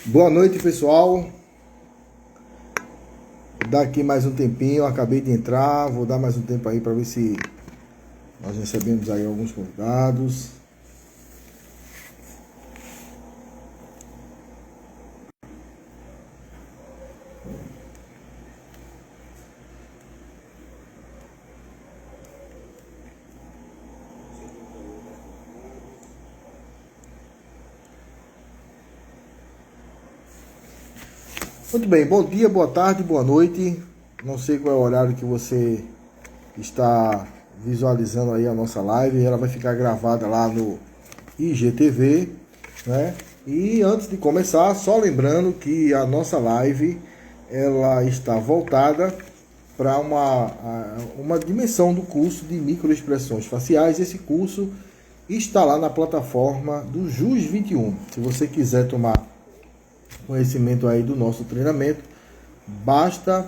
Boa noite, pessoal. Vou dar aqui mais um tempinho. Eu acabei de entrar. Vou dar mais um tempo aí para ver se nós recebemos aí alguns convidados. Muito bem, bom dia, boa tarde, boa noite. Não sei qual é o horário que você está visualizando aí a nossa live. Ela vai ficar gravada lá no IGTV, né? E antes de começar, só lembrando que a nossa live ela está voltada para uma dimensão do curso de microexpressões faciais. Esse curso está lá na plataforma do JUS 21. Se você quiser tomar conhecimento aí do nosso treinamento, basta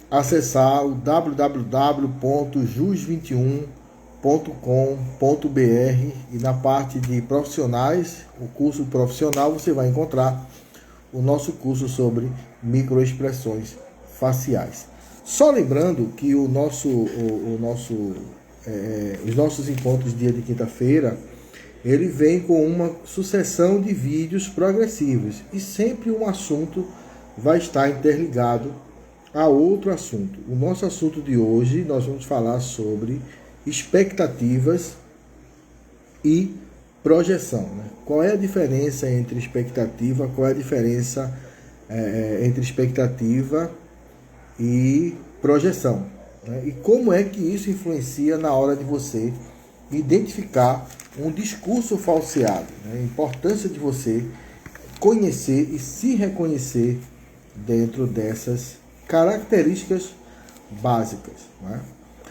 acessar o www.jus21.com.br e na parte de profissionais, o curso profissional, você vai encontrar o nosso curso sobre microexpressões faciais. Só lembrando que os nossos encontros dia de quinta-feira, ele vem com uma sucessão de vídeos progressivos e sempre um assunto vai estar interligado a outro assunto. O nosso assunto de hoje, nós vamos falar sobre expectativas e projeção, né? Qual é a diferença entre expectativa, qual é a diferença entre expectativa e projeção, né? E como é que isso influencia na hora de você identificar um discurso falseado, né? A importância de você conhecer e se reconhecer dentro dessas características básicas, né?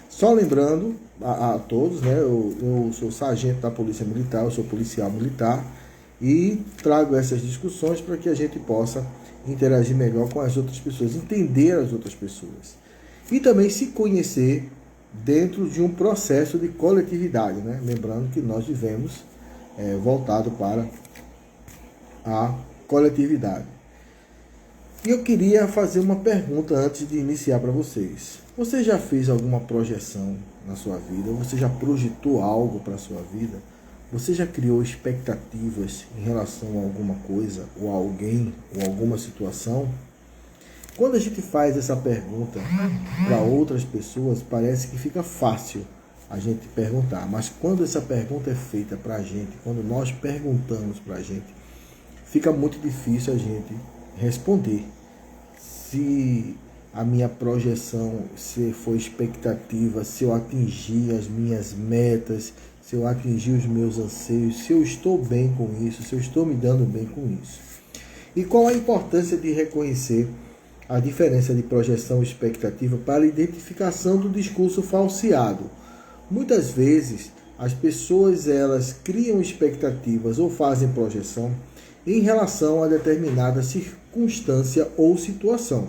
Só lembrando a todos, né? Eu sou sargento da Polícia Militar, eu sou policial militar e trago essas discussões para que a gente possa interagir melhor com as outras pessoas, entender as outras pessoas e também se conhecer dentro de um processo de coletividade, né? Lembrando que nós vivemos voltado para a coletividade. E eu queria fazer uma pergunta antes de iniciar para vocês. Você já fez alguma projeção na sua vida? Você já projetou algo para a sua vida? Você já criou expectativas em relação a alguma coisa, ou a alguém, ou alguma situação? Quando a gente faz essa pergunta para outras pessoas, parece que fica fácil a gente perguntar. Mas quando essa pergunta é feita para a gente, quando nós perguntamos para a gente, fica muito difícil a gente responder. Se a minha projeção, se for expectativa, se eu atingir as minhas metas, se eu atingir os meus anseios, se eu estou bem com isso, se eu estou me dando bem com isso. E qual a importância de reconhecer a diferença de projeção e expectativa para a identificação do discurso falseado? Muitas vezes as pessoas elas criam expectativas ou fazem projeção em relação a determinada circunstância ou situação.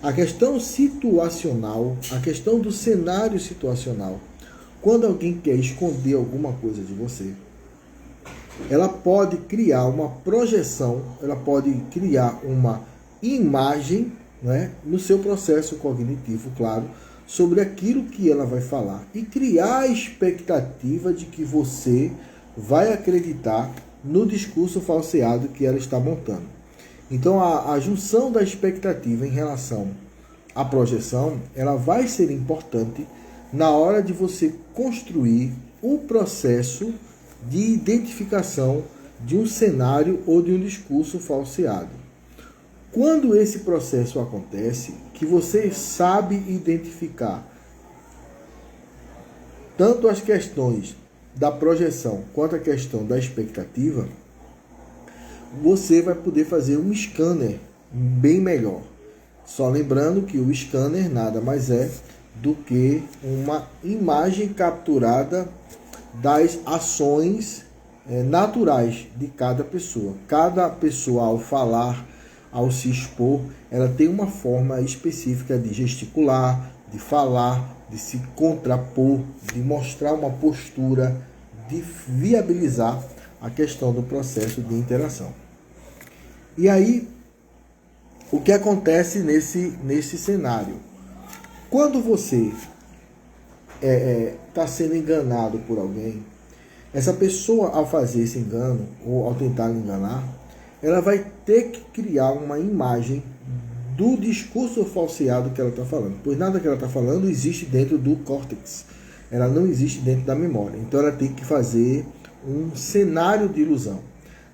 A questão situacional, a questão do cenário situacional, quando alguém quer esconder alguma coisa de você, ela pode criar uma projeção, ela pode criar uma imagem, né, no seu processo cognitivo, claro, sobre aquilo que ela vai falar e criar a expectativa de que você vai acreditar no discurso falseado que ela está montando. Então a junção da expectativa em relação à projeção, ela vai ser importante na hora de você construir o processo de identificação de um cenário ou de um discurso falseado. Quando esse processo acontece, que você sabe identificar tanto as questões da projeção quanto a questão da expectativa, você vai poder fazer um scanner bem melhor. Só lembrando que o scanner nada mais é do que uma imagem capturada das ações naturais de cada pessoa. Cada pessoa, ao falar, ao se expor, ela tem uma forma específica de gesticular, de falar, de se contrapor, de mostrar uma postura, de viabilizar a questão do processo de interação. E aí, o que acontece nesse cenário? Quando você está sendo enganado por alguém, essa pessoa, ao fazer esse engano, ou ao tentar lhe enganar, ela vai ter que criar uma imagem do discurso falseado que ela está falando. Pois nada que ela está falando existe dentro do córtex. Ela não existe dentro da memória. Então ela tem que fazer um cenário de ilusão.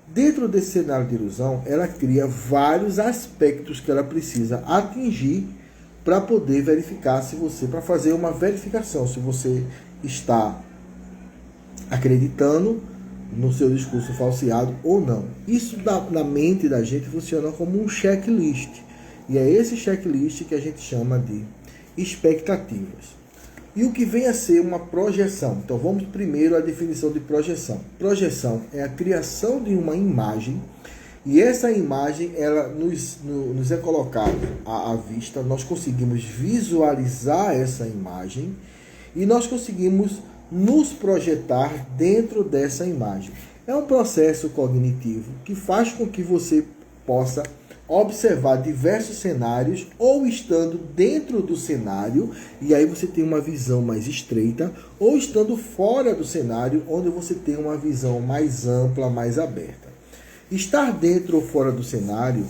Dentro desse cenário de ilusão, ela cria vários aspectos que ela precisa atingir para poder verificar se você, para fazer uma verificação, se você está acreditando no seu discurso falseado ou não. Isso na mente da gente funciona como um checklist. E é esse checklist que a gente chama de expectativas. E o que vem a ser uma projeção? Então vamos primeiro à definição de projeção. Projeção é a criação de uma imagem, e essa imagem ela nos é colocada à vista, nós conseguimos visualizar essa imagem e nós conseguimos nos projetar dentro dessa imagem. É um processo cognitivo que faz com que você possa observar diversos cenários, ou estando dentro do cenário, e aí você tem uma visão mais estreita, ou estando fora do cenário, onde você tem uma visão mais ampla, mais aberta. Estar dentro ou fora do cenário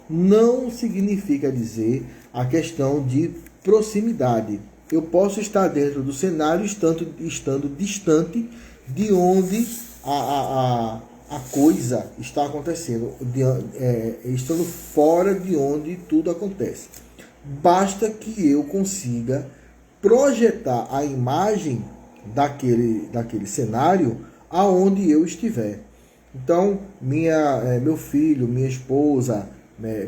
não significa dizer a questão de proximidade. Eu posso estar dentro do cenário estando distante de onde a coisa está acontecendo, estando fora de onde tudo acontece. Basta que eu consiga projetar a imagem daquele cenário aonde eu estiver. Então, meu filho, minha esposa,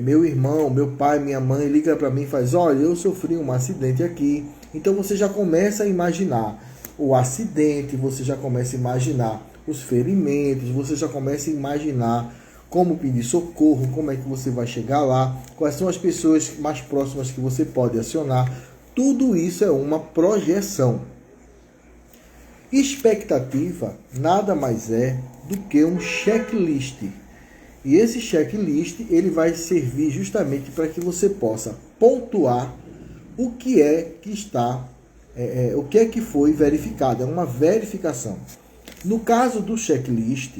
meu irmão, meu pai, minha mãe liga para mim e faz: olha, eu sofri um acidente aqui. Então você já começa a imaginar o acidente, você já começa a imaginar os ferimentos, você já começa a imaginar como pedir socorro, como é que você vai chegar lá, quais são as pessoas mais próximas que você pode acionar. Tudo isso é uma projeção. Expectativa nada mais é do que um checklist. E esse checklist ele vai servir justamente para que você possa pontuar o que é que está, o que é que foi verificado. É uma verificação. No caso do checklist,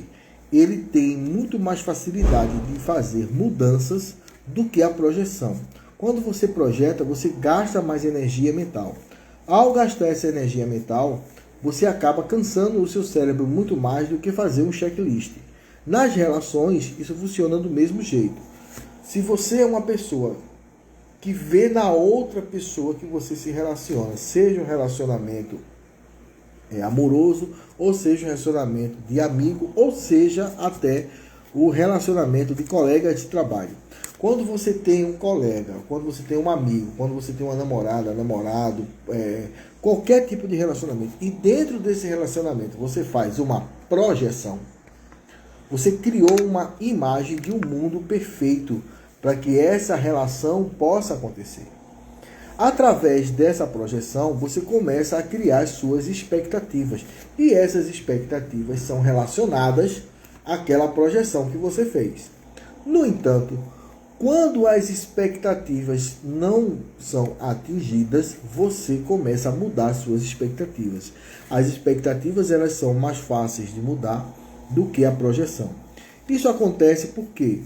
ele tem muito mais facilidade de fazer mudanças do que a projeção. Quando você projeta, você gasta mais energia mental. Ao gastar essa energia mental, você acaba cansando o seu cérebro muito mais do que fazer um checklist. Nas relações, isso funciona do mesmo jeito. Se você é uma pessoa que vê na outra pessoa que você se relaciona, seja um relacionamento amoroso, ou seja um relacionamento de amigo, ou seja até o relacionamento de colegas de trabalho. Quando você tem um colega, quando você tem um amigo, quando você tem uma namorada, namorado, qualquer tipo de relacionamento, e dentro desse relacionamento você faz uma projeção, você criou uma imagem de um mundo perfeito para que essa relação possa acontecer. Através dessa projeção, você começa a criar as suas expectativas. E essas expectativas são relacionadas àquela projeção que você fez. No entanto, quando as expectativas não são atingidas, você começa a mudar suas expectativas. As expectativas elas são mais fáceis de mudar do que a projeção. Isso acontece porque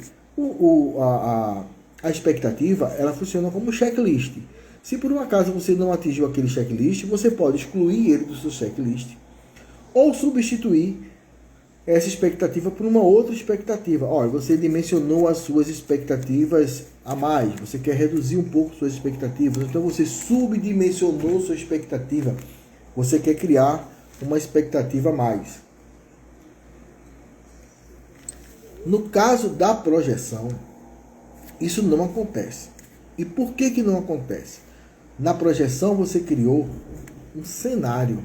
a expectativa ela funciona como checklist. Se por um acaso você não atingiu aquele checklist, você pode excluir ele do seu checklist ou substituir essa expectativa por uma outra expectativa. Olha, você dimensionou as suas expectativas a mais, você quer reduzir um pouco suas expectativas, então você subdimensionou sua expectativa, você quer criar uma expectativa a mais. No caso da projeção, isso não acontece. E por que não acontece? Na projeção você criou um cenário.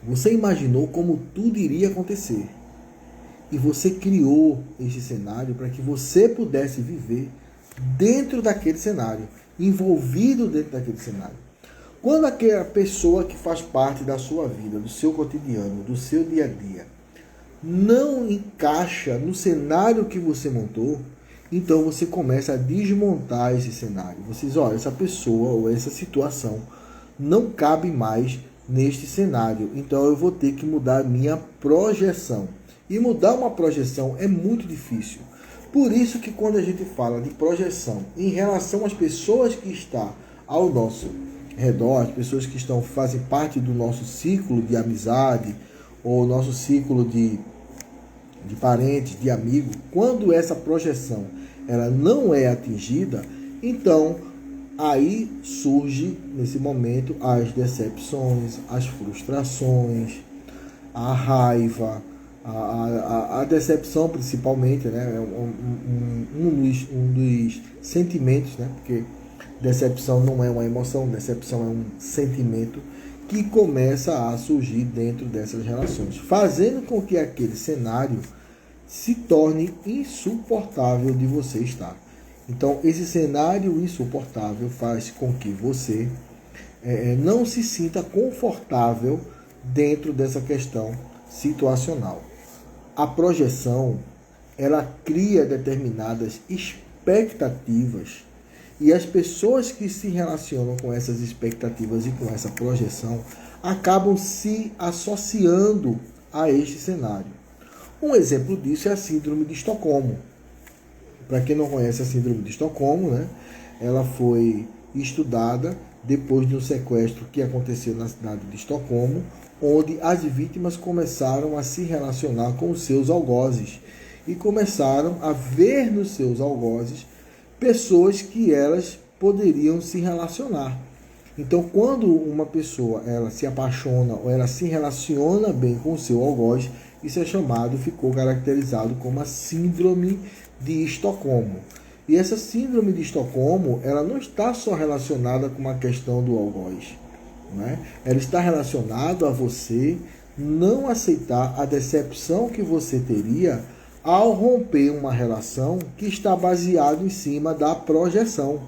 Você imaginou como tudo iria acontecer. E você criou esse cenário para que você pudesse viver dentro daquele cenário, envolvido dentro daquele cenário. Quando aquela pessoa que faz parte da sua vida, do seu cotidiano, do seu dia a dia, não encaixa no cenário que você montou, Então você começa a desmontar esse cenário. Você diz, olha, essa pessoa ou essa situação não cabe mais neste cenário. Então eu vou ter que mudar a minha projeção. E mudar uma projeção é muito difícil. Por isso que quando a gente fala de projeção em relação às pessoas que estão ao nosso redor, as pessoas que fazem parte do nosso ciclo de amizade ou nosso ciclo de parentes, de amigos, quando essa projeção ela não é atingida, então aí surge nesse momento as decepções, as frustrações, a raiva, a decepção principalmente, né? Um dos sentimentos, né? Porque decepção não é uma emoção, decepção é um sentimento que começa a surgir dentro dessas relações, fazendo com que aquele cenário se torne insuportável de você estar. Então, esse cenário insuportável faz com que você não se sinta confortável dentro dessa questão situacional. A projeção, ela cria determinadas expectativas e as pessoas que se relacionam com essas expectativas e com essa projeção acabam se associando a este cenário. Um exemplo disso é a Síndrome de Estocolmo. Para quem não conhece a Síndrome de Estocolmo, né, ela foi estudada depois de um sequestro que aconteceu na cidade de Estocolmo, onde as vítimas começaram a se relacionar com os seus algozes e começaram a ver nos seus algozes pessoas que elas poderiam se relacionar. Então, quando uma pessoa ela se apaixona ou ela se relaciona bem com o seu algoz, isso é ficou caracterizado como a Síndrome de Estocolmo. E essa Síndrome de Estocolmo, ela não está só relacionada com a questão do algoz, né? Ela está relacionada a você não aceitar a decepção que você teria ao romper uma relação que está baseado em cima da projeção,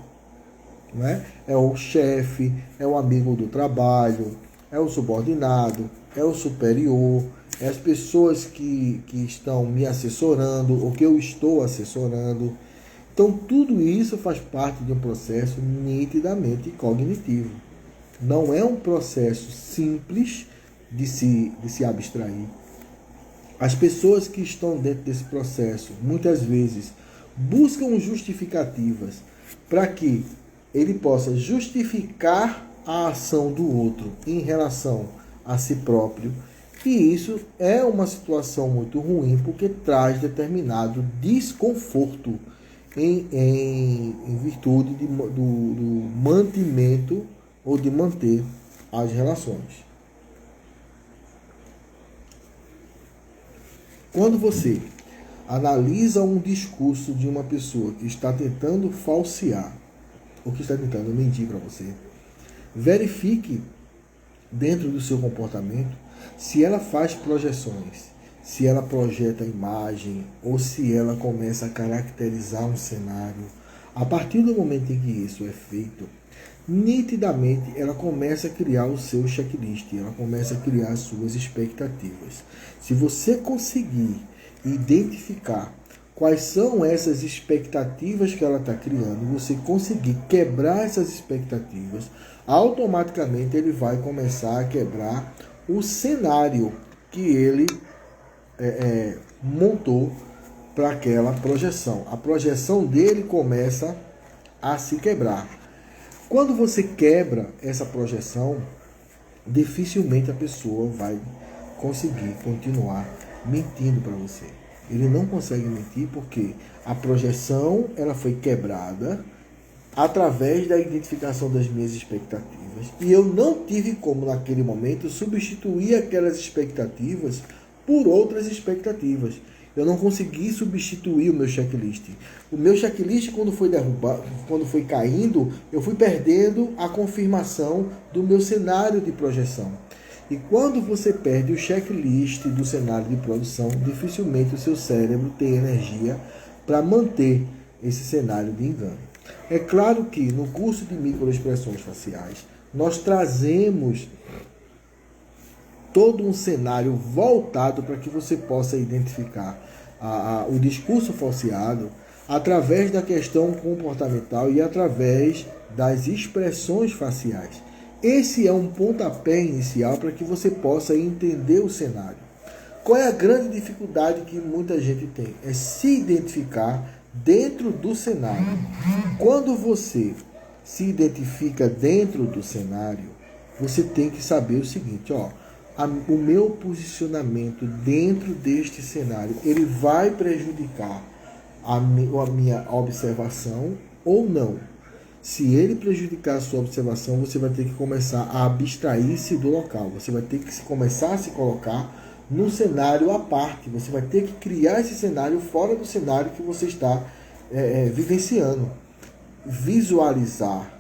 né? É o chefe, é o amigo do trabalho, é o subordinado, é o superior, é as pessoas que estão me assessorando ou que eu estou assessorando. Então, tudo isso faz parte de um processo nitidamente cognitivo. Não é um processo simples de se abstrair. As pessoas que estão dentro desse processo, muitas vezes, buscam justificativas para que ele possa justificar a ação do outro em relação a si próprio. E isso é uma situação muito ruim, porque traz determinado desconforto em virtude do mantimento ou de manter as relações. Quando você analisa um discurso de uma pessoa que está tentando falsear ou que está tentando mentir para você, verifique dentro do seu comportamento se ela faz projeções, se ela projeta imagem ou se ela começa a caracterizar um cenário. A partir do momento em que isso é feito, nitidamente ela começa a criar o seu checklist, ela começa a criar as suas expectativas. Se você conseguir identificar quais são essas expectativas que ela está criando, você conseguir quebrar essas expectativas, automaticamente ele vai começar a quebrar o cenário que ele montou para aquela projeção. A projeção dele começa a se quebrar. Quando você quebra essa projeção, dificilmente a pessoa vai conseguir continuar mentindo para você. Ele não consegue mentir porque a projeção ela foi quebrada através da identificação das minhas expectativas. E eu não tive como, naquele momento, substituir aquelas expectativas por outras expectativas. Eu não consegui substituir o meu checklist. O meu checklist, quando foi derrubado, quando foi caindo, eu fui perdendo a confirmação do meu cenário de projeção. E quando você perde o checklist do cenário de produção, dificilmente o seu cérebro tem energia para manter esse cenário de engano. É claro que no curso de microexpressões faciais, nós trazemos todo um cenário voltado para que você possa identificar o discurso falseado, através da questão comportamental e através das expressões faciais. Esse é um pontapé inicial para que você possa entender o cenário. Qual é a grande dificuldade que muita gente tem? É se identificar dentro do cenário. Quando você se identifica dentro do cenário, você tem que saber o seguinte, o meu posicionamento dentro deste cenário, ele vai prejudicar a minha observação ou não? Se ele prejudicar a sua observação, você vai ter que começar a abstrair-se do local. Você vai ter que começar a se colocar num cenário à parte. Você vai ter que criar esse cenário fora do cenário que você está vivenciando. Visualizar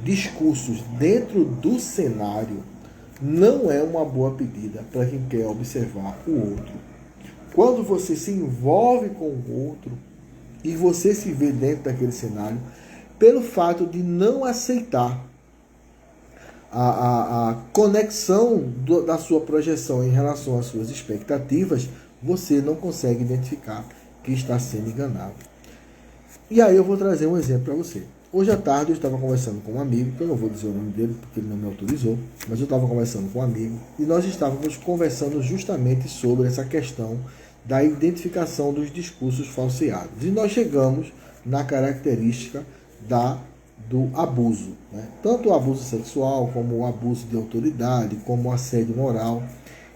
discursos dentro do cenário não é uma boa pedida para quem quer observar o outro. Quando você se envolve com o outro e você se vê dentro daquele cenário, pelo fato de não aceitar a conexão da sua projeção em relação às suas expectativas, você não consegue identificar que está sendo enganado. E aí eu vou trazer um exemplo para você. Hoje à tarde eu estava conversando com um amigo, que eu não vou dizer o nome dele porque ele não me autorizou, mas eu estava conversando com um amigo e nós estávamos conversando justamente sobre essa questão da identificação dos discursos falseados. E nós chegamos na característica do abuso, né? Tanto o abuso sexual, como o abuso de autoridade, como o assédio moral.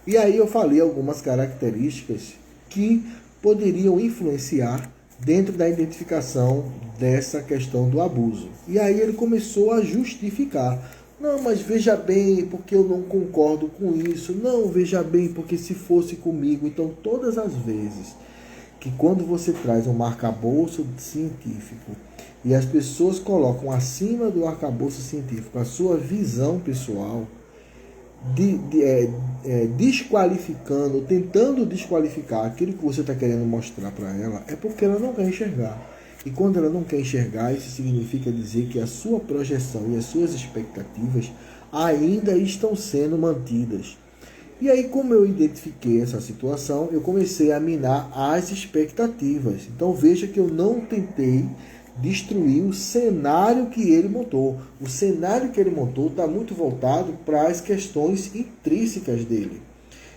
E aí eu falei algumas características que poderiam influenciar dentro da identificação dessa questão do abuso. E aí ele começou a justificar. Não, mas veja bem, porque eu não concordo com isso. Não, veja bem, porque se fosse comigo. Então, todas as vezes que quando você traz um arcabouço científico e as pessoas colocam acima do arcabouço científico a sua visão pessoal, desqualificando, tentando desqualificar aquilo que você está querendo mostrar para ela, é porque ela não quer enxergar. E quando ela não quer enxergar, isso significa dizer que a sua projeção e as suas expectativas ainda estão sendo mantidas. E aí, como eu identifiquei essa situação, eu comecei a minar as expectativas. Então veja que eu não tentei destruir o cenário que ele montou. O cenário que ele montou está muito voltado para as questões intrínsecas dele.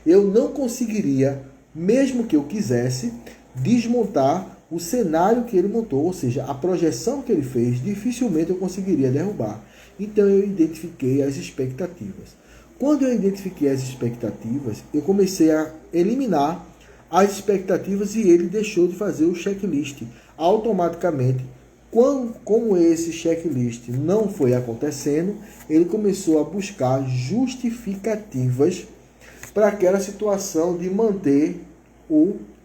Eu não conseguiria, mesmo que eu quisesse, desmontar o cenário que ele montou, ou seja, a projeção que ele fez, dificilmente eu conseguiria derrubar. Então eu identifiquei as expectativas. Quando eu identifiquei as expectativas, eu comecei a eliminar as expectativas e ele deixou de fazer o checklist. Automaticamente, como esse checklist não foi acontecendo, ele começou a buscar justificativas para aquela situação de manter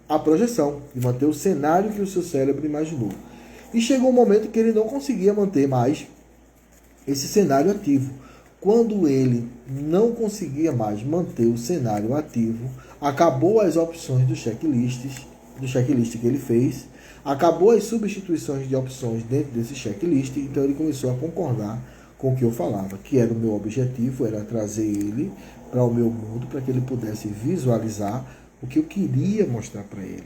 a projeção, de manter o cenário que o seu cérebro imaginou. E chegou um momento que ele não conseguia manter mais esse cenário ativo. Quando ele não conseguia mais manter o cenário ativo, acabou as opções do checklist que ele fez, acabou as substituições de opções dentro desse checklist, então ele começou a concordar com o que eu falava, que era o meu objetivo, era trazer ele para o meu mundo, para que ele pudesse visualizar o que eu queria mostrar para ele.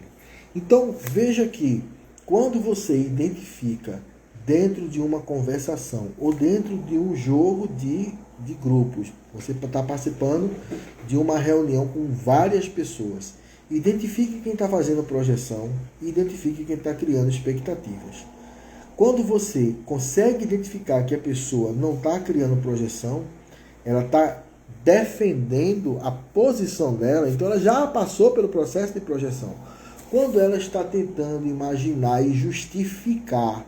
Então, veja que quando você identifica dentro de uma conversação ou dentro de um jogo de grupos, você está participando de uma reunião com várias pessoas, identifique quem está fazendo projeção e identifique quem está criando expectativas. Quando você consegue identificar que a pessoa não está criando projeção, ela está defendendo a posição dela, então ela já passou pelo processo de projeção. Quando ela está tentando imaginar e justificar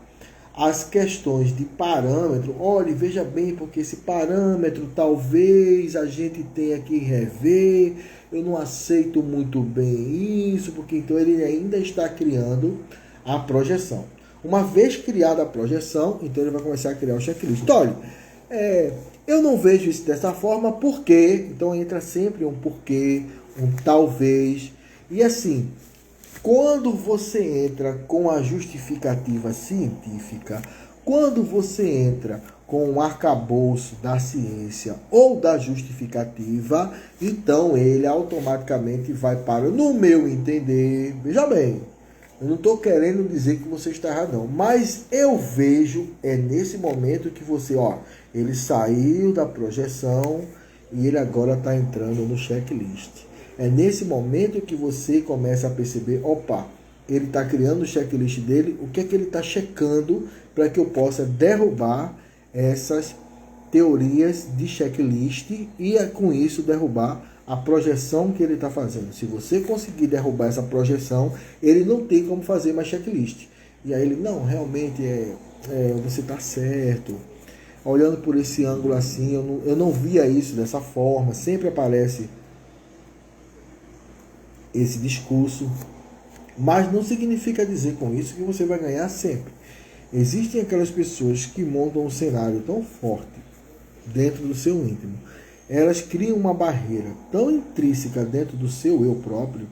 as questões de parâmetro, olha, veja bem, porque esse parâmetro talvez a gente tenha que rever, eu não aceito muito bem isso, porque então ele ainda está criando a projeção. Uma vez criada a projeção, então ele vai começar a criar o checklist. Então, olha, eu não vejo isso dessa forma, por quê? Então entra sempre um porquê, um talvez. E assim, quando você entra com a justificativa científica, quando você entra com o arcabouço da ciência ou da justificativa, então ele automaticamente vai para, no meu entender, veja bem, Eu não estou querendo dizer que você está errado, não. Mas eu vejo, é nesse momento que você, ele saiu da projeção e ele agora está entrando no checklist. É nesse momento que você começa a perceber, ele está criando o checklist dele, o que é que ele está checando para que eu possa derrubar essas teorias de checklist e com isso derrubar a projeção que ele está fazendo. Se você conseguir derrubar essa projeção, ele não tem como fazer mais checklist. E aí ele, não, realmente você está certo. Olhando por esse ângulo assim, eu não via isso dessa forma. Sempre aparece esse discurso. Mas não significa dizer com isso que você vai ganhar sempre. Existem aquelas pessoas que montam um cenário tão forte dentro do seu íntimo. Elas criam uma barreira tão intrínseca dentro do seu eu próprio,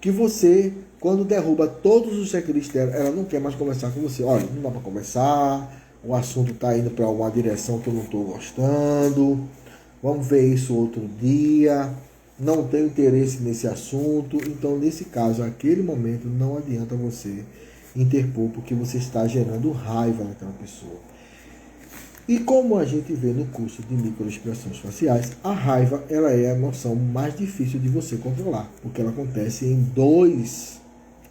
que você, quando derruba todos os checklists dela, ela não quer mais conversar com você. Olha, não dá para conversar, o assunto está indo para uma direção que eu não estou gostando, vamos ver isso outro dia, não tenho interesse nesse assunto. Então, nesse caso, naquele momento, não adianta você interpor, porque você está gerando raiva naquela pessoa. E como a gente vê no curso de microexpressões faciais, a raiva ela é a emoção mais difícil de você controlar, porque ela acontece em 2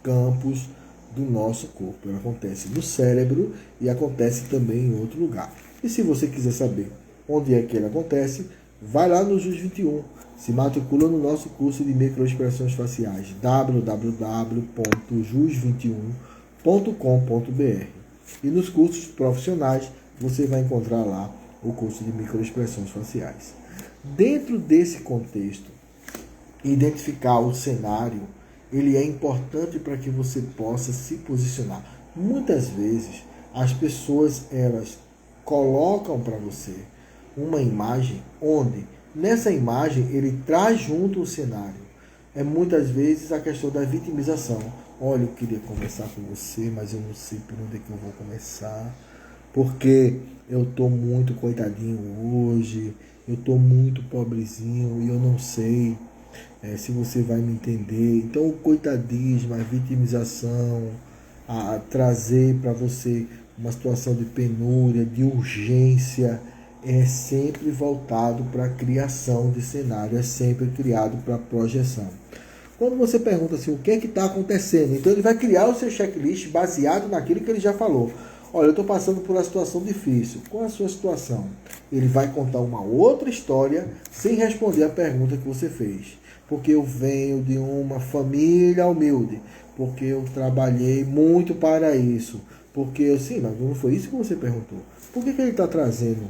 campos do nosso corpo. Ela acontece no cérebro e acontece também em outro lugar. E se você quiser saber onde é que ela acontece, vai lá no JUS 21, se matricula no nosso curso de microexpressões faciais, www.jus21.com.br. E nos cursos profissionais, você vai encontrar lá o curso de microexpressões faciais. Dentro desse contexto, identificar o cenário, ele é importante para que você possa se posicionar. Muitas vezes, as pessoas, elas colocam para você uma imagem onde, nessa imagem, ele traz junto o cenário. É muitas vezes a questão da vitimização. Olha, eu queria conversar com você, mas eu não sei por onde é que eu vou começar, porque eu estou muito coitadinho hoje, eu estou muito pobrezinho e eu não sei se você vai me entender. Então o coitadismo, a vitimização, a trazer para você uma situação de penúria, de urgência, é sempre voltado para a criação de cenário, é sempre criado para projeção. Quando você pergunta assim, o que é que está acontecendo? Então ele vai criar o seu checklist baseado naquilo que ele já falou. Olha, eu estou passando por uma situação difícil. Qual é a sua situação? Ele vai contar uma outra história sem responder a pergunta que você fez. Porque eu venho de uma família humilde. Porque eu trabalhei muito para isso. Porque, sim, mas não foi isso que você perguntou. Por que ele está trazendo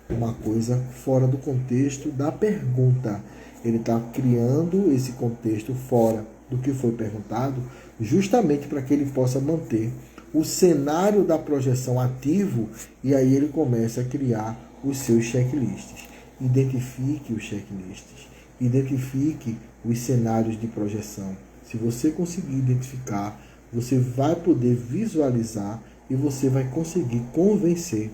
uma coisa fora do contexto da pergunta? Ele está criando esse contexto fora do que foi perguntado, justamente para que ele possa manter o cenário da projeção ativo, e aí ele começa a criar os seus checklists. Identifique os checklists, identifique os cenários de projeção. Se você conseguir identificar, você vai poder visualizar e você vai conseguir convencer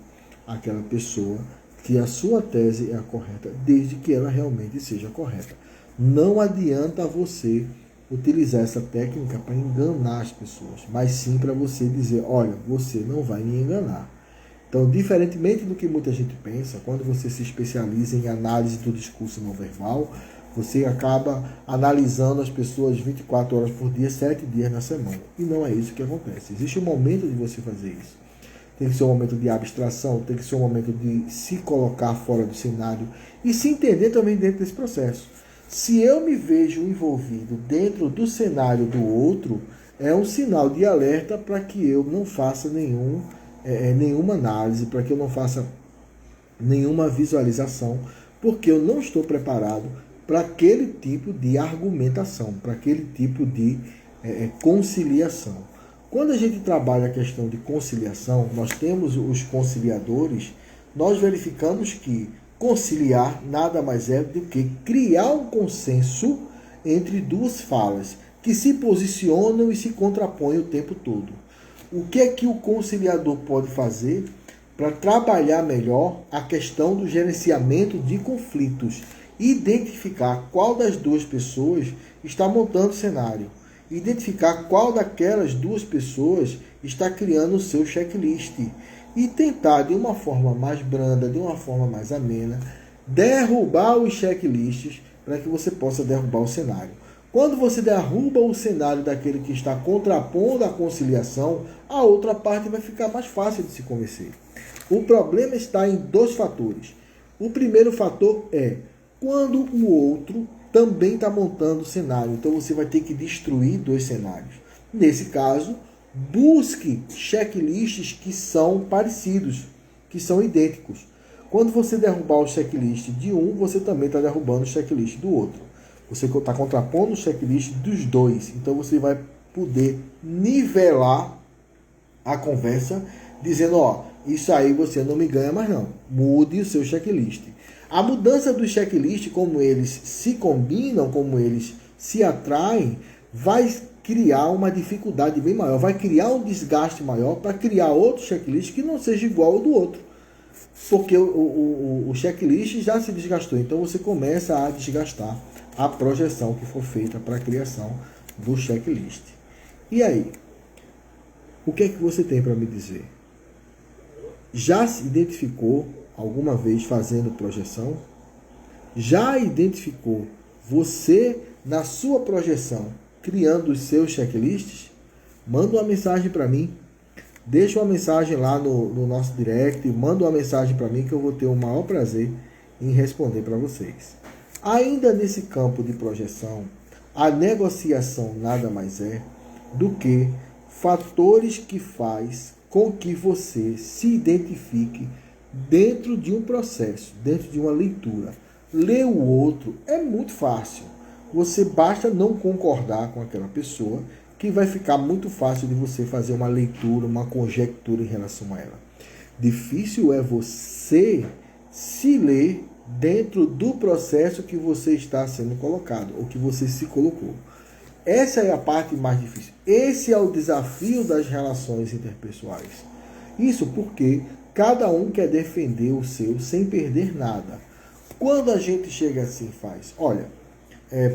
aquela pessoa que a sua tese é a correta, desde que ela realmente seja correta. Não adianta você utilizar essa técnica para enganar as pessoas, mas sim para você dizer, olha, você não vai me enganar. Então, diferentemente do que muita gente pensa, quando você se especializa em análise do discurso não verbal, você acaba analisando as pessoas 24 horas por dia, 7 dias na semana. E não é isso que acontece. Existe um momento de você fazer isso. Tem que ser um momento de abstração, tem que ser um momento de se colocar fora do cenário e se entender também dentro desse processo. Se eu me vejo envolvido dentro do cenário do outro, é um sinal de alerta para que eu não faça nenhuma análise, para que eu não faça nenhuma visualização, porque eu não estou preparado para aquele tipo de argumentação, para aquele tipo de conciliação. Quando a gente trabalha a questão de conciliação, nós temos os conciliadores, nós verificamos que conciliar nada mais é do que criar um consenso entre duas falas que se posicionam e se contrapõem o tempo todo. O que é que o conciliador pode fazer para trabalhar melhor a questão do gerenciamento de conflitos? Identificar qual das duas pessoas está montando o cenário. identificar qual daquelas duas pessoas está criando o seu checklist e tentar, de uma forma mais branda, de uma forma mais amena, derrubar os checklists para que você possa derrubar o cenário. Quando você derruba o cenário daquele que está contrapondo a conciliação, a outra parte vai ficar mais fácil de se convencer. O problema está em dois fatores. O primeiro fator é quando o outro também está montando o cenário. Então você vai ter que destruir dois cenários. Nesse caso, busque checklists que são parecidos, que são idênticos. Quando você derrubar o checklist de um, você também está derrubando o checklist do outro. Você está contrapondo o checklist dos dois. Então você vai poder nivelar a conversa, dizendo, ó, isso aí você não me ganha mais não. Mude o seu checklist. A mudança do checklist, como eles se combinam, como eles se atraem, vai criar uma dificuldade bem maior, vai criar um desgaste maior para criar outro checklist que não seja igual ao do outro. Porque o checklist já se desgastou, então você começa a desgastar a projeção que for feita para a criação do checklist. E aí? O que é que você tem para me dizer? Já se identificou alguma vez fazendo projeção? Já identificou você na sua projeção criando os seus checklists? Manda uma mensagem para mim. Deixa uma mensagem lá no nosso direct. Manda uma mensagem para mim que eu vou ter o maior prazer em responder para vocês. Ainda nesse campo de projeção, a negociação nada mais é do que fatores que faz com que você se identifique dentro de um processo, dentro de uma leitura. Ler o outro é muito fácil. Você basta não concordar com aquela pessoa, que vai ficar muito fácil de você fazer uma leitura, uma conjectura em relação a ela. Difícil é você se ler dentro do processo que você está sendo colocado, ou que você se colocou. Essa é a parte mais difícil. Esse é o desafio das relações interpessoais. Isso porque cada um quer defender o seu sem perder nada. Quando a gente chega assim e faz, olha,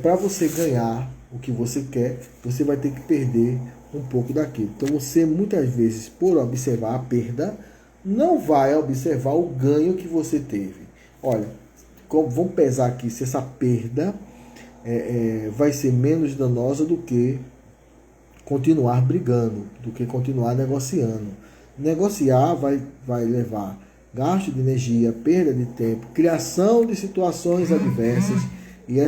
para você ganhar o que você quer, você vai ter que perder um pouco daquilo. Então você muitas vezes, por observar a perda, não vai observar o ganho que você teve. Olha, vamos pesar aqui se essa perda vai ser menos danosa do que continuar brigando, do que continuar negociando. Negociar vai levar gasto de energia, perda de tempo, criação de situações adversas, e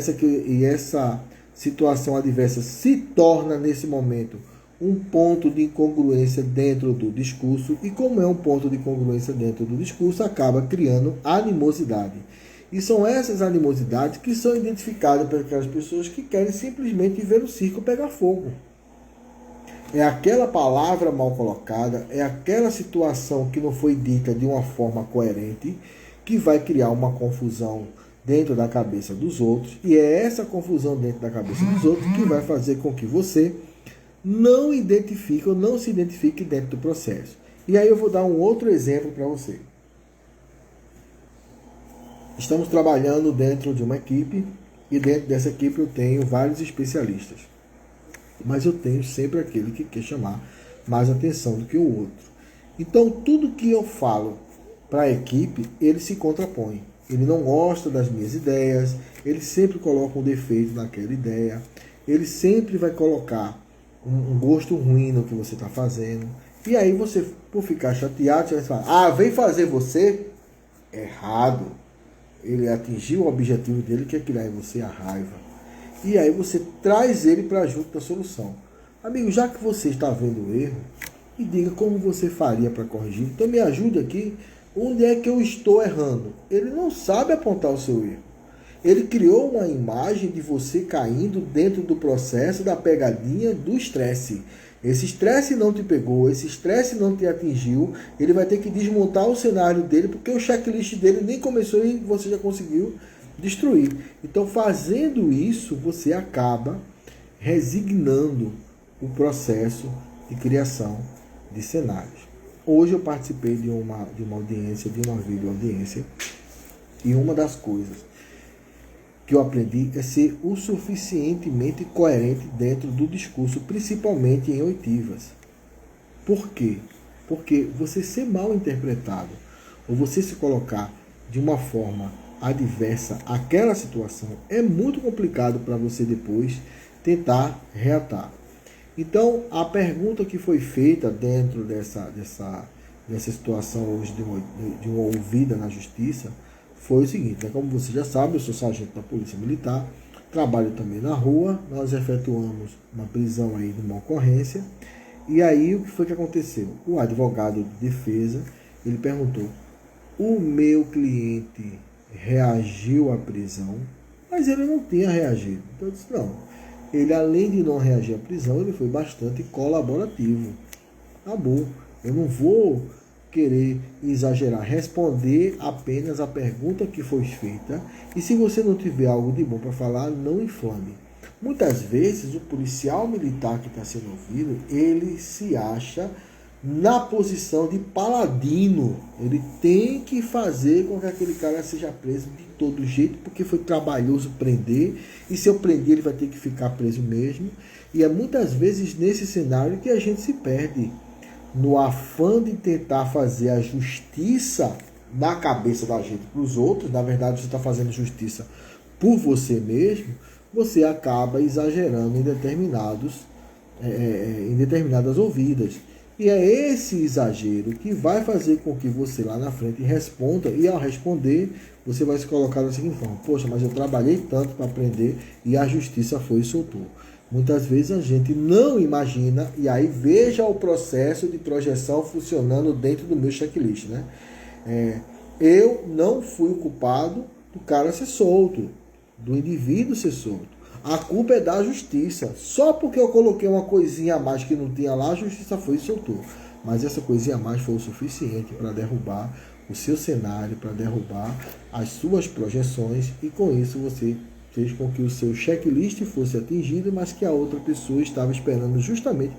essa situação adversa se torna nesse momento um ponto de incongruência dentro do discurso, e como é um ponto de incongruência dentro do discurso, acaba criando animosidade. E são essas animosidades que são identificadas por aquelas pessoas que querem simplesmente ver o circo pegar fogo. É aquela palavra mal colocada, é aquela situação que não foi dita de uma forma coerente, que vai criar uma confusão dentro da cabeça dos outros, e é essa confusão dentro da cabeça dos outros que vai fazer com que você não identifique ou não se identifique dentro do processo. E aí eu vou dar um outro exemplo para você. Estamos trabalhando dentro de uma equipe, e dentro dessa equipe eu tenho vários especialistas. Mas eu tenho sempre aquele que quer chamar mais atenção do que o outro. Então tudo que eu falo para a equipe, ele se contrapõe. Ele não gosta das minhas ideias, ele sempre coloca um defeito naquela ideia, ele sempre vai colocar um gosto ruim no que você está fazendo. E aí você, por ficar chateado, você vai falar, vem fazer você? Errado. Ele atingiu o objetivo dele, que é criar em você a raiva. E aí você traz ele para junto da solução. Amigo, já que você está vendo o erro, me diga como você faria para corrigir. Então me ajude aqui. Onde é que eu estou errando? Ele não sabe apontar o seu erro. Ele criou uma imagem de você caindo dentro do processo da pegadinha do estresse. Esse estresse não te pegou, esse estresse não te atingiu. Ele vai ter que desmontar o cenário dele, porque o checklist dele nem começou e você já conseguiu destruir. Então, fazendo isso, você acaba resignando o processo de criação de cenários. Hoje eu participei de uma audiência, de uma videoaudiência, e uma das coisas que eu aprendi é ser o suficientemente coerente dentro do discurso, principalmente em oitivas. Por quê? Porque você ser mal interpretado, ou você se colocar de uma forma adversa àquela situação, é muito complicado para você depois tentar reatar. Então, a pergunta que foi feita dentro dessa situação hoje de uma ouvida na justiça foi o seguinte, né? Como você já sabe, eu sou sargento da Polícia Militar, trabalho também na rua, nós efetuamos uma prisão aí de uma ocorrência, e aí o que foi que aconteceu? O advogado de defesa, ele perguntou, o meu cliente reagiu à prisão, mas ele não tinha reagido. Então eu disse, não, ele além de não reagir à prisão, ele foi bastante colaborativo. Acabou. Eu não vou querer exagerar, responder apenas a pergunta que foi feita, e se você não tiver algo de bom para falar, não inflame. Muitas vezes o policial militar que está sendo ouvido, ele se acha na posição de paladino, ele tem que fazer com que aquele cara seja preso de todo jeito, porque foi trabalhoso prender, e se eu prender ele vai ter que ficar preso mesmo, e é muitas vezes nesse cenário que a gente se perde, no afã de tentar fazer a justiça na cabeça da gente para os outros. Na verdade você está fazendo justiça por você mesmo, você acaba exagerando em determinadas ouvidas. E é esse exagero que vai fazer com que você lá na frente responda, e ao responder, você vai se colocar da seguinte forma, poxa, mas eu trabalhei tanto para aprender e a justiça foi e soltou. Muitas vezes a gente não imagina, e aí veja o processo de projeção funcionando dentro do meu checklist, né? Eu não fui o culpado do cara ser solto, do indivíduo ser solto. A culpa é da justiça. Só porque eu coloquei uma coisinha a mais que não tinha lá, a justiça foi e soltou. Mas essa coisinha a mais foi o suficiente para derrubar o seu cenário, para derrubar as suas projeções, e com isso você fez com que o seu checklist fosse atingido, mas que a outra pessoa estava esperando justamente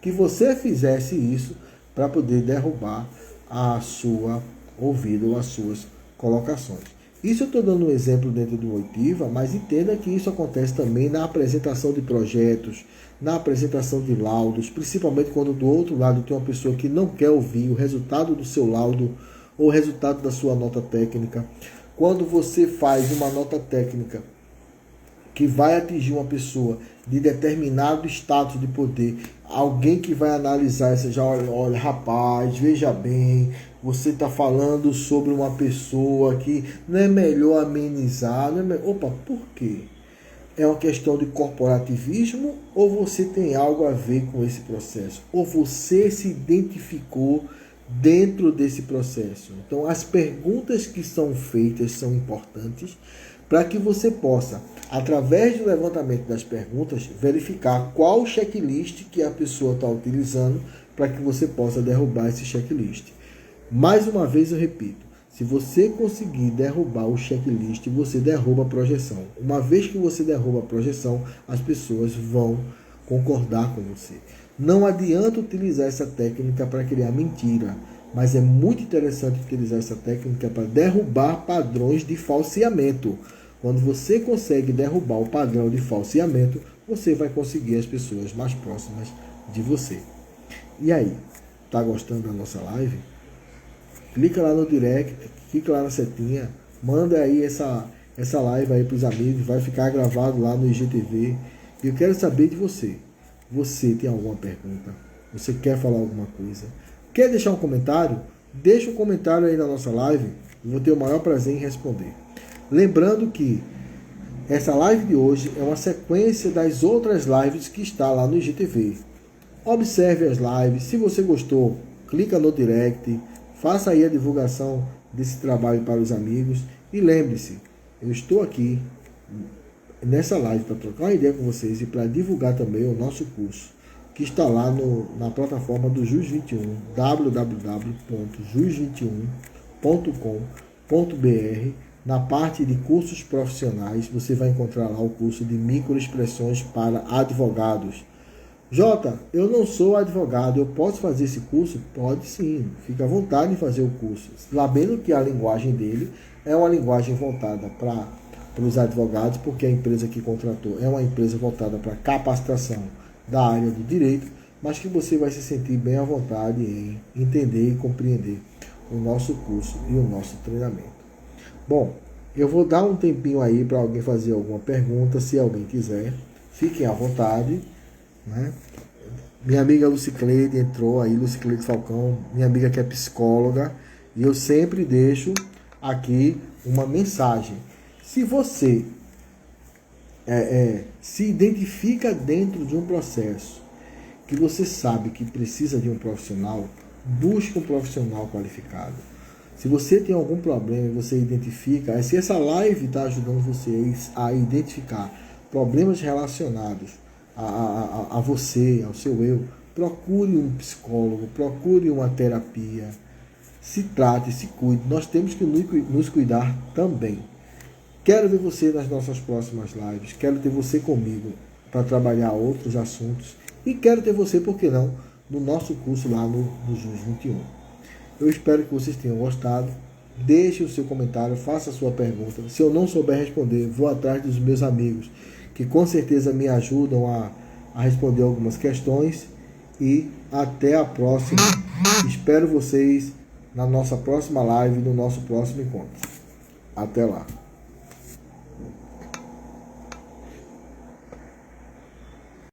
que você fizesse isso para poder derrubar a sua ouvida ou as suas colocações. Isso eu estou dando um exemplo dentro do oitiva, mas entenda que isso acontece também na apresentação de projetos, na apresentação de laudos, principalmente quando do outro lado tem uma pessoa que não quer ouvir o resultado do seu laudo ou o resultado da sua nota técnica. Quando você faz uma nota técnica que vai atingir uma pessoa de determinado status de poder, alguém que vai analisar essa, já olha, rapaz, veja bem, você está falando sobre uma pessoa que não é melhor amenizar, opa, por quê? É uma questão de corporativismo, ou você tem algo a ver com esse processo? Ou você se identificou dentro desse processo? Então, as perguntas que são feitas são importantes para que você possa, através do levantamento das perguntas, verificar qual checklist que a pessoa está utilizando para que você possa derrubar esse checklist. Mais uma vez eu repito, se você conseguir derrubar o checklist, você derruba a projeção. Uma vez que você derruba a projeção, as pessoas vão concordar com você. Não adianta utilizar essa técnica para criar mentira, mas é muito interessante utilizar essa técnica para derrubar padrões de falseamento. Quando você consegue derrubar o padrão de falseamento, você vai conseguir as pessoas mais próximas de você. E aí, tá gostando da nossa live? Clica lá no direct, clica lá na setinha, manda aí essa live aí para os amigos, vai ficar gravado lá no IGTV. E eu quero saber de você. Você tem alguma pergunta? Você quer falar alguma coisa? Quer deixar um comentário? Deixa um comentário aí na nossa live, eu vou ter o maior prazer em responder. Lembrando que essa live de hoje é uma sequência das outras lives que está lá no IGTV. Observe as lives, se você gostou, clica no direct, faça aí a divulgação desse trabalho para os amigos e lembre-se, eu estou aqui nessa live para trocar uma ideia com vocês e para divulgar também o nosso curso, que está lá na plataforma do JUS 21, www.jus21.com.br. Na parte de cursos profissionais, você vai encontrar lá o curso de microexpressões para advogados. Jota, eu não sou advogado, eu posso fazer esse curso? Pode sim, fica à vontade em fazer o curso, sabendo que a linguagem dele é uma linguagem voltada para pelos advogados, porque a empresa que contratou é uma empresa voltada para capacitação da área do direito, mas que você vai se sentir bem à vontade em entender e compreender o nosso curso e o nosso treinamento. Bom, eu vou dar um tempinho aí para alguém fazer alguma pergunta, se alguém quiser, fiquem à vontade, né? Minha amiga Lucicleide entrou aí, Lucicleide Falcão, minha amiga que é psicóloga, e eu sempre deixo aqui uma mensagem. Se você se identifica dentro de um processo que você sabe que precisa de um profissional, busque um profissional qualificado. Se você tem algum problema e você identifica, se essa live está ajudando vocês a identificar problemas relacionados a você, ao seu eu, procure um psicólogo, procure uma terapia, se trate, se cuide. Nós temos que nos cuidar também. Quero ver você nas nossas próximas lives, quero ter você comigo para trabalhar outros assuntos e quero ter você, por que não, no nosso curso lá no JUS 21. Eu espero que vocês tenham gostado. Deixe o seu comentário, faça a sua pergunta. Se eu não souber responder, vou atrás dos meus amigos, que com certeza me ajudam a responder algumas questões. E até a próxima. Espero vocês na nossa próxima live, no nosso próximo encontro. Até lá.